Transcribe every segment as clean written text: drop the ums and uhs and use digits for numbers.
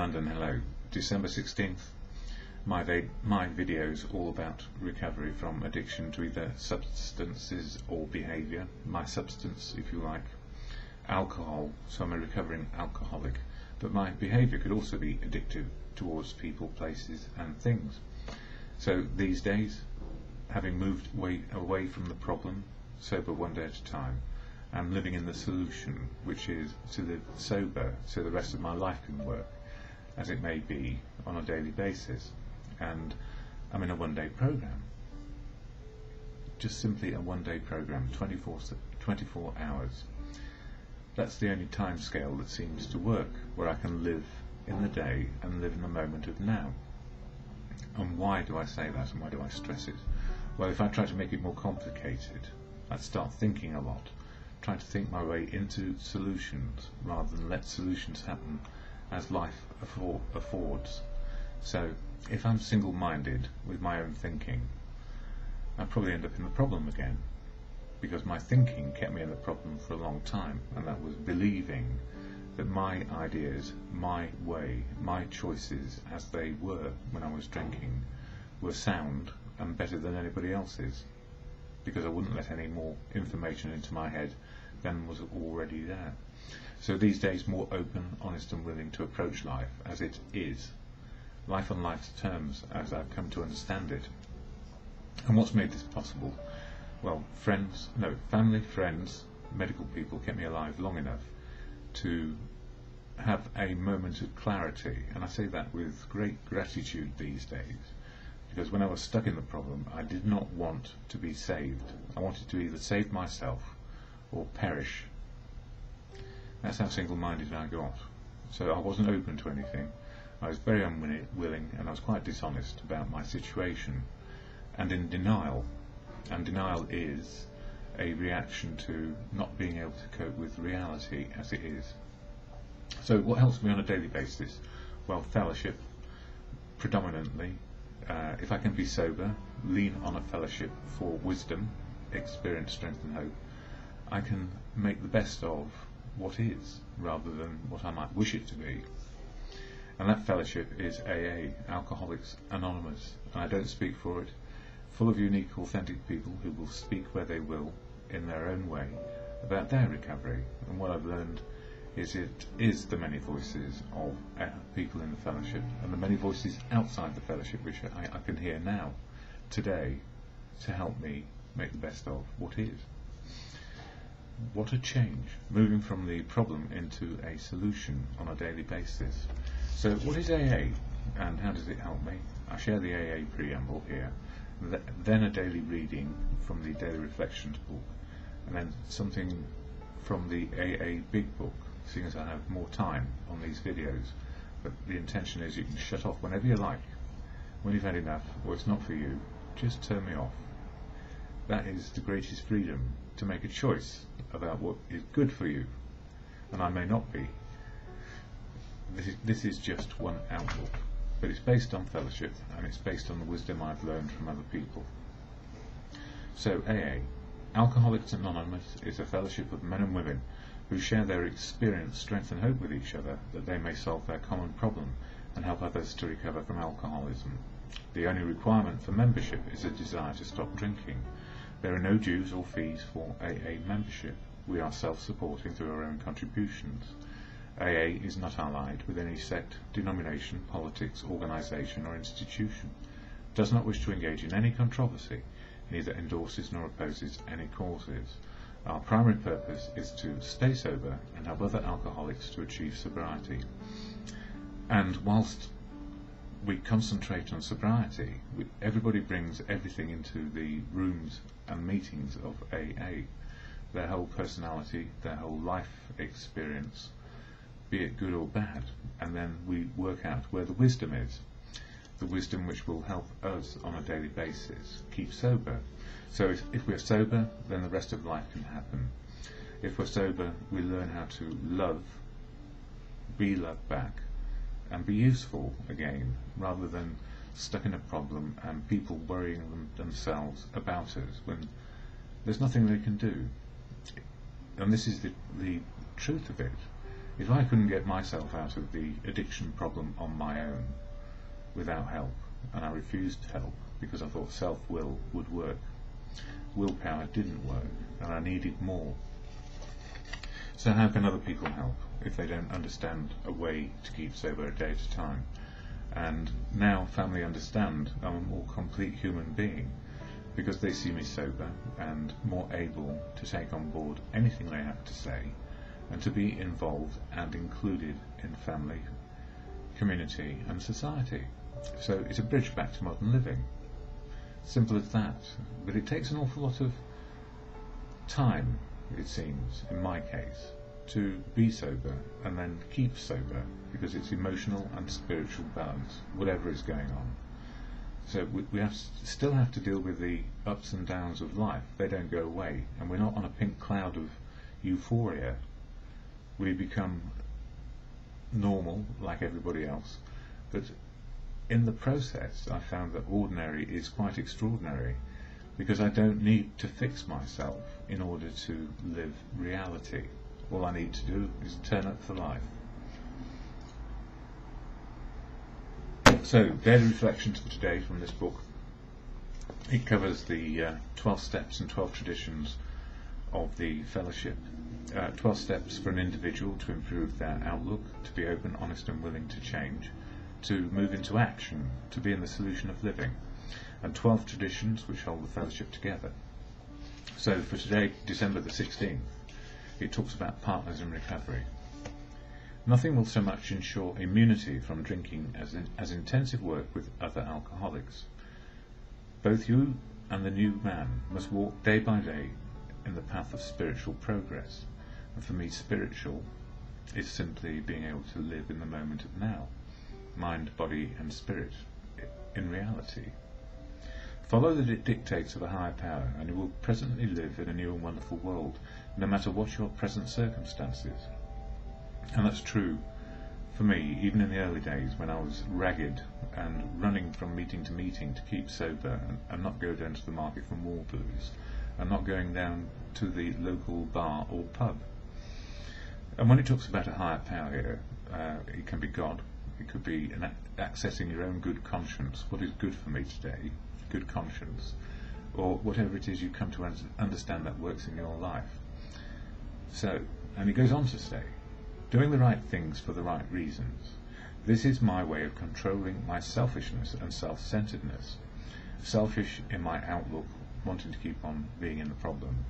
DonInLondon, hello. December 16th, my videos all about recovery from addiction to either substances or behaviour. My substance, if you like, alcohol, so I'm a recovering alcoholic, but my behaviour could also be addictive towards people, places and things. So these days, having moved away from the problem, sober one day at a time, I'm living in the solution, which is to live sober so the rest of my life can work, as it may be, on a daily basis. And I'm in a one-day program, just simply a one-day program, 24 hours. That's the only time scale that seems to work, where I can live in the day and live in the moment of now. And why do I say that, and why do I stress it? Well, if I try to make it more complicated, I'd start thinking a lot, trying to think my way into solutions rather than let solutions happen as life affords. So if I'm single-minded with my own thinking, I'll probably end up in the problem again, because my thinking kept me in the problem for a long time, and that was believing that my ideas, my way, my choices as they were when I was drinking were sound and better than anybody else's, because I wouldn't let any more information into my head than was already there. So these days, more open, honest and willing to approach life as it is, life on life's terms as I've come to understand it. And what's made this possible? Well, family, friends, medical people kept me alive long enough to have a moment of clarity, and I say that with great gratitude these days, because when I was stuck in the problem, I did not want to be saved. I wanted to either save myself or perish. That's how single-minded I got. So I wasn't open to anything. I was very unwilling, and I was quite dishonest about my situation, and in denial. And denial is a reaction to not being able to cope with reality as it is. So what helps me on a daily basis? Well, fellowship, predominantly. If I can be sober, lean on a fellowship for wisdom, experience, strength and hope, I can make the best of what is, rather than what I might wish it to be. And that fellowship is AA, Alcoholics Anonymous, and I don't speak for it, full of unique, authentic people who will speak where they will, in their own way, about their recovery. And what I've learned is it is the many voices of people in the fellowship, and the many voices outside the fellowship, which I can hear now, today, to help me make the best of what is. What a change, moving from the problem into a solution on a daily basis. So what is AA, and how does it help me? I share the AA preamble here, then a daily reading from the Daily Reflections book, and then something from the AA Big Book, seeing as I have more time on these videos. But the intention is you can shut off whenever you like. When you've had enough, or it's not for you, just turn me off. That is the greatest freedom, to make a choice about what is good for you. And I may not be. This is just one outlook, but it's based on fellowship, and it's based on the wisdom I've learned from other people. So AA, Alcoholics Anonymous, is a fellowship of men and women who share their experience, strength and hope with each other, that they may solve their common problem and help others to recover from alcoholism. The only requirement for membership is a desire to stop drinking. There are no dues or fees for AA membership. We are self-supporting through our own contributions. AA is not allied with any sect, denomination, politics, organisation or institution, does not wish to engage in any controversy, neither endorses nor opposes any causes. Our primary purpose is to stay sober and help other alcoholics to achieve sobriety. And whilst we concentrate on sobriety, everybody brings everything into the rooms and meetings of AA, their whole personality, their whole life experience, be it good or bad, and then we work out where the wisdom is, the wisdom which will help us on a daily basis keep sober. So if we're sober, then the rest of life can happen. If we're sober, we learn how to love, be loved back, and be useful again, rather than stuck in a problem and people worrying themselves about us when there's nothing they can do. And this is the truth of it. If I couldn't get myself out of the addiction problem on my own without help, and I refused help because I thought self-will would work, willpower didn't work, and I needed more. So how can other people help if they don't understand a way to keep sober a day at a time? And now family understand I'm a more complete human being because they see me sober and more able to take on board anything they have to say and to be involved and included in family, community and society. So it's a bridge back to modern living. Simple as that. But it takes an awful lot of time, it seems, in my case, to be sober and then keep sober, because it's emotional and spiritual balance, whatever is going on. So we still have to deal with the ups and downs of life. They don't go away, and we're not on a pink cloud of euphoria. We become normal like everybody else, but in the process I found that ordinary is quite extraordinary, because I don't need to fix myself in order to live reality. All I need to do is turn up for life. So, daily reflections for today from this book. It covers the 12 steps and 12 traditions of the fellowship. 12 steps for an individual to improve their outlook, to be open, honest and willing to change, to move into action, to be in the solution of living, and 12 traditions which hold the fellowship together. So for today, December the 16th, it talks about partners in recovery. Nothing will so much ensure immunity from drinking as intensive work with other alcoholics. Both you and the new man must walk day by day in the path of spiritual progress. And for me, spiritual is simply being able to live in the moment of now, mind, body and spirit, in reality. Follow the dictates of a higher power, and you will presently live in a new and wonderful world, no matter what your present circumstances. And that's true for me, even in the early days when I was ragged and running from meeting to meeting to keep sober and not go down to the market for more booze, and not going down to the local bar or pub. And when it talks about a higher power here, it can be God, it could be accessing your own good conscience. What is good for me today? Good conscience, or whatever it is you come to understand that works in your life. So, and he goes on to say, doing the right things for the right reasons. This is my way of controlling my selfishness and self-centeredness. Selfish in my outlook, wanting to keep on being in the problem,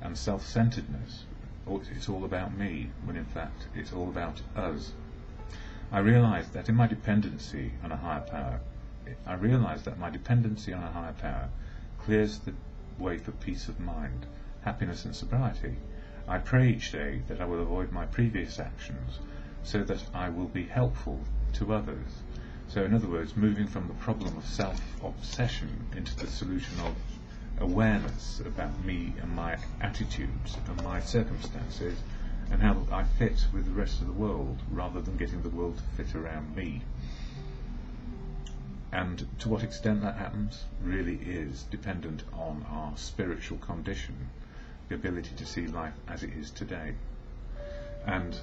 and self-centeredness, it's all about me, when in fact it's all about us. I realised that in my dependency on a higher power, clears the way for peace of mind, happiness and sobriety. I pray each day that I will avoid my previous actions so that I will be helpful to others. So in other words, moving from the problem of self-obsession into the solution of awareness about me and my attitudes and my circumstances and how I fit with the rest of the world, rather than getting the world to fit around me. And to what extent that happens really is dependent on our spiritual condition, the ability to see life as it is today. And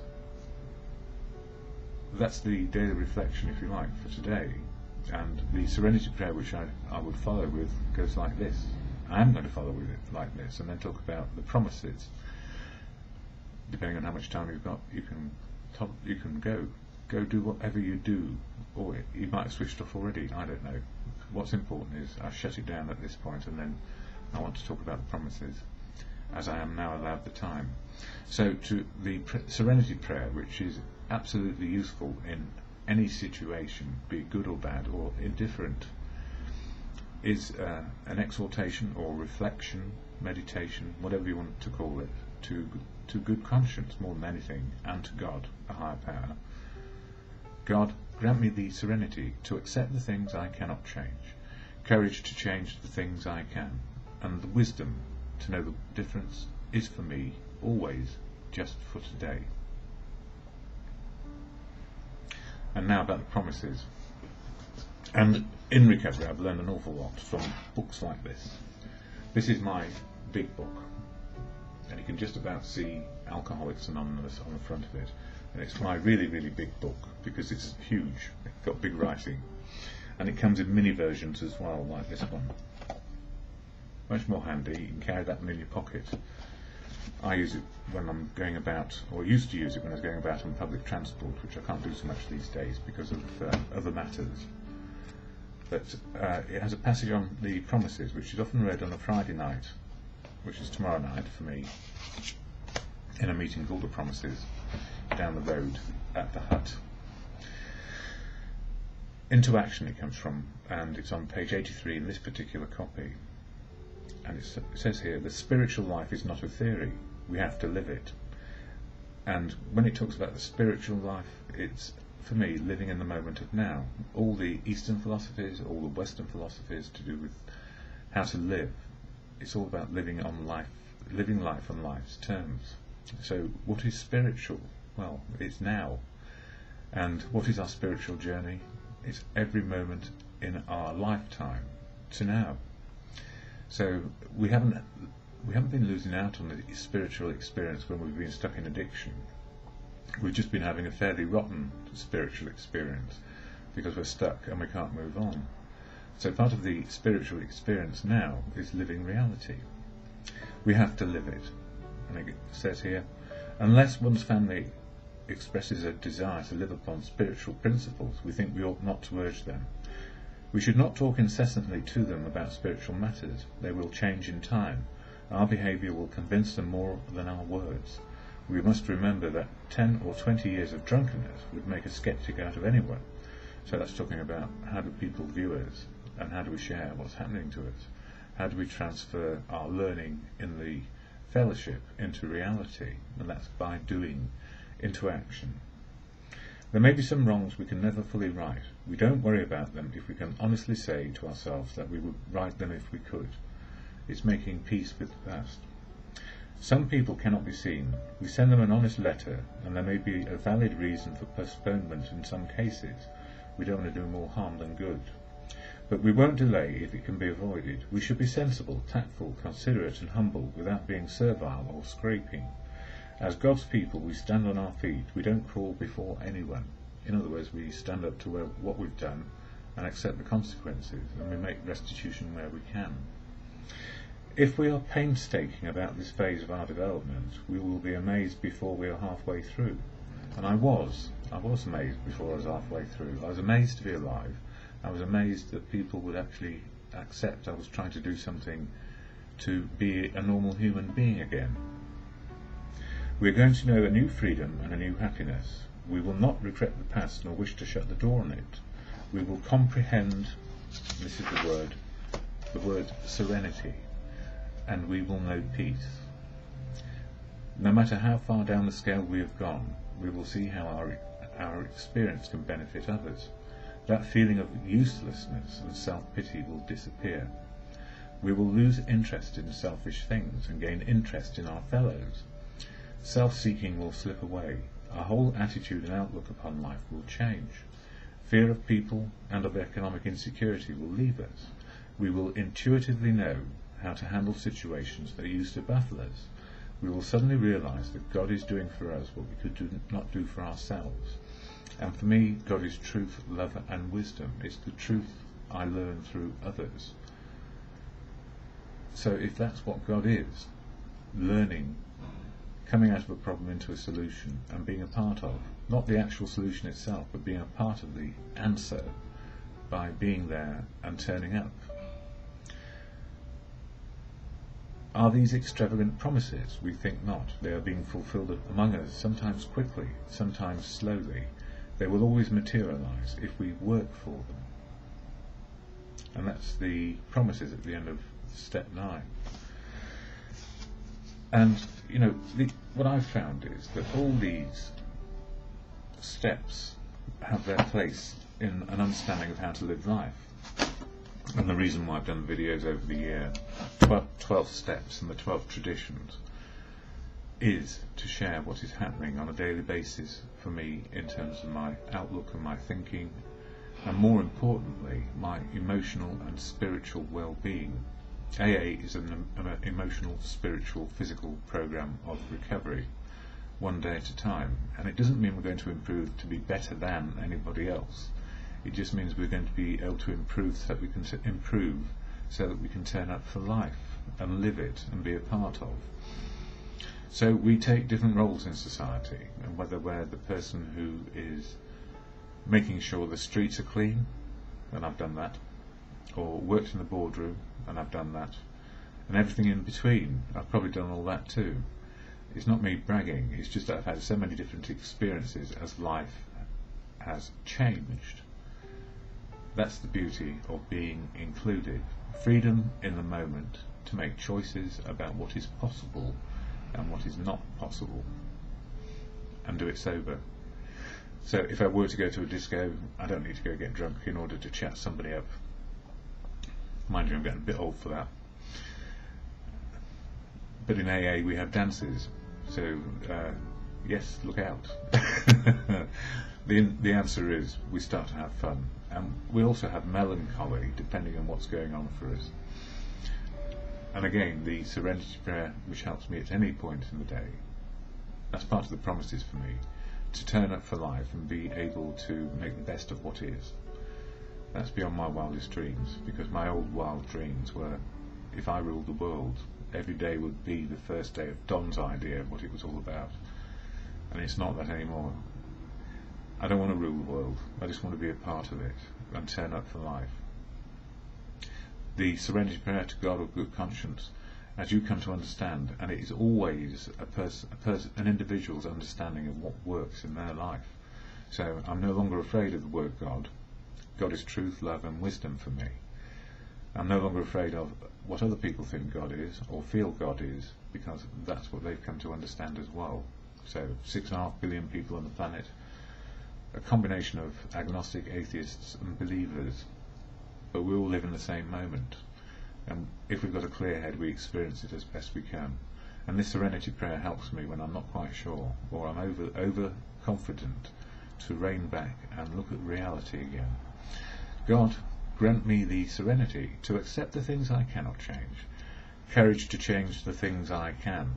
that's the daily reflection, if you like, for today. And the serenity prayer, which I would follow with, goes like this. I am going to follow with it like this, and then talk about the promises. Depending on how much time you've got, you can go do whatever you do, or you might have switched off already, I don't know. What's important is I shut it down at this point, and then I want to talk about the promises, as I am now allowed the time. So to the serenity prayer, which is absolutely useful in any situation, be it good or bad or indifferent, is an exhortation or reflection, meditation, whatever you want to call it, to good conscience more than anything, and to God, a higher power. God, grant me the serenity to accept the things I cannot change, courage to change the things I can, and the wisdom to know the difference is for me always just for today. And now about the promises. And in recovery I've learned an awful lot from books like this. This is my big book, and you can just about see Alcoholics Anonymous on the front of it. and it's my really, really big book because it's huge. It's got big writing, and it comes in mini versions as well, like this one. Much more handy. You can carry that one in your pocket. I use it when I'm going about, or used to use it when I was going about on public transport, which I can't do so much these days because of other matters. But it has a passage on the promises, which is often read on a Friday night, which is tomorrow night for me, in a meeting called The Promises, down the road at the hut. Into action it comes from, and it's on page 83 in this particular copy. And it says here, the spiritual life is not a theory, we have to live it. And when it talks about the spiritual life, it's, for me, living in the moment of now. All the Eastern philosophies, all the Western philosophies to do with how to live, it's all about living life on life's terms. So what is spiritual? Well, it's now. And what is our spiritual journey? It's every moment in our lifetime to now. So we haven't been losing out on the spiritual experience when we've been stuck in addiction. We've just been having a fairly rotten spiritual experience because we're stuck and we can't move on. So part of the spiritual experience now is living reality. We have to live it. And it says here, unless one's family expresses a desire to live upon spiritual principles, we think we ought not to urge them. We should not talk incessantly to them about spiritual matters. They will change in time. Our behaviour will convince them more than our words. We must remember that 10 or 20 years of drunkenness would make a sceptic out of anyone. So that's talking about how do people view us, and how do we share what's happening to us? How do we transfer our learning in the fellowship into reality? And that's by doing, into action. There may be some wrongs we can never fully right. We don't worry about them if we can honestly say to ourselves that we would right them if we could. It's making peace with the past. Some people cannot be seen. We send them an honest letter, and there may be a valid reason for postponement in some cases. We don't want to do more harm than good. But we won't delay if it can be avoided. We should be sensible, tactful, considerate and humble without being servile or scraping. As God's people, we stand on our feet. We don't crawl before anyone. In other words, we stand up to what we've done and accept the consequences, and we make restitution where we can. If we are painstaking about this phase of our development, we will be amazed before we are halfway through. And I was amazed before I was halfway through. I was amazed to be alive. I was amazed that people would actually accept I was trying to do something to be a normal human being again. We are going to know a new freedom and a new happiness. We will not regret the past nor wish to shut the door on it. We will comprehend, this is the word serenity, and we will know peace. No matter how far down the scale we have gone, we will see how our experience can benefit others. That feeling of uselessness and self-pity will disappear. We will lose interest in selfish things and gain interest in our fellows. Self-seeking will slip away. Our whole attitude and outlook upon life will change. Fear of people and of economic insecurity will leave us. We will intuitively know how to handle situations that used to baffle us. We will suddenly realise that God is doing for us what we could not do for ourselves. And for me, God is truth, love and wisdom. It's the truth I learn through others. So if that's what God is, learning, coming out of a problem into a solution and being a part of, not the actual solution itself, but being a part of the answer by being there and turning up. Are these extravagant promises? We think not. They are being fulfilled among us, sometimes quickly, sometimes slowly. They will always materialise if we work for them. And that's the promises at the end of step 9. And, you know, what I've found is that all these steps have their place in an understanding of how to live life. And the reason why I've done videos over the year, 12 steps and the 12 traditions, is to share what is happening on a daily basis for me in terms of my outlook and my thinking, and more importantly, my emotional and spiritual well-being. AA is an emotional, spiritual, physical program of recovery, one day at a time. And it doesn't mean we're going to improve to be better than anybody else. It just means we're going to be able to improve so that we can turn up for life and live it and be a part of. So we take different roles in society, and whether we're the person who is making sure the streets are clean, and I've done that, or worked in the boardroom, and I've done that, and everything in between, I've probably done all that too. It's not me bragging, it's just that I've had so many different experiences as life has changed. That's the beauty of being included. Freedom in the moment to make choices about what is possible and what is not possible, and do it sober. So if I were to go to a disco, I don't need to go get drunk in order to chat somebody up. Mind you, I'm getting a bit old for that. But in AA we have dances, so yes, look out. The answer is we start to have fun, and we also have melancholy depending on what's going on for us. And again, the serenity prayer, which helps me at any point in the day, that's part of the promises for me, to turn up for life and be able to make the best of what is. That's beyond my wildest dreams, because my old wild dreams were, if I ruled the world, every day would be the first day of Don's idea of what it was all about. And it's not that anymore. I don't want to rule the world, I just want to be a part of it and turn up for life. The serenity prayer to God of good conscience, as you come to understand, and it is always an individual's understanding of what works in their life. So I'm no longer afraid of the word God. God is truth, love and wisdom for me. I'm no longer afraid of what other people think God is or feel God is, because that's what they've come to understand as well. So 6.5 billion people on the planet, a combination of agnostic, atheists and believers, but we all live in the same moment, and if we've got a clear head we experience it as best we can. And this serenity prayer helps me when I'm not quite sure, or I'm over confident, to rein back and look at reality again. God, grant me the serenity to accept the things I cannot change, courage to change the things I can,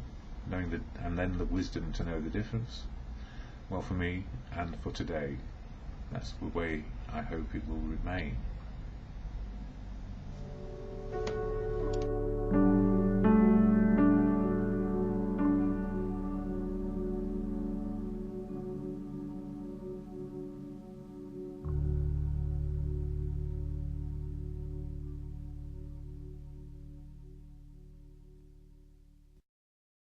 and then the wisdom to know the difference. Well, for me and for today, that's the way I hope it will remain.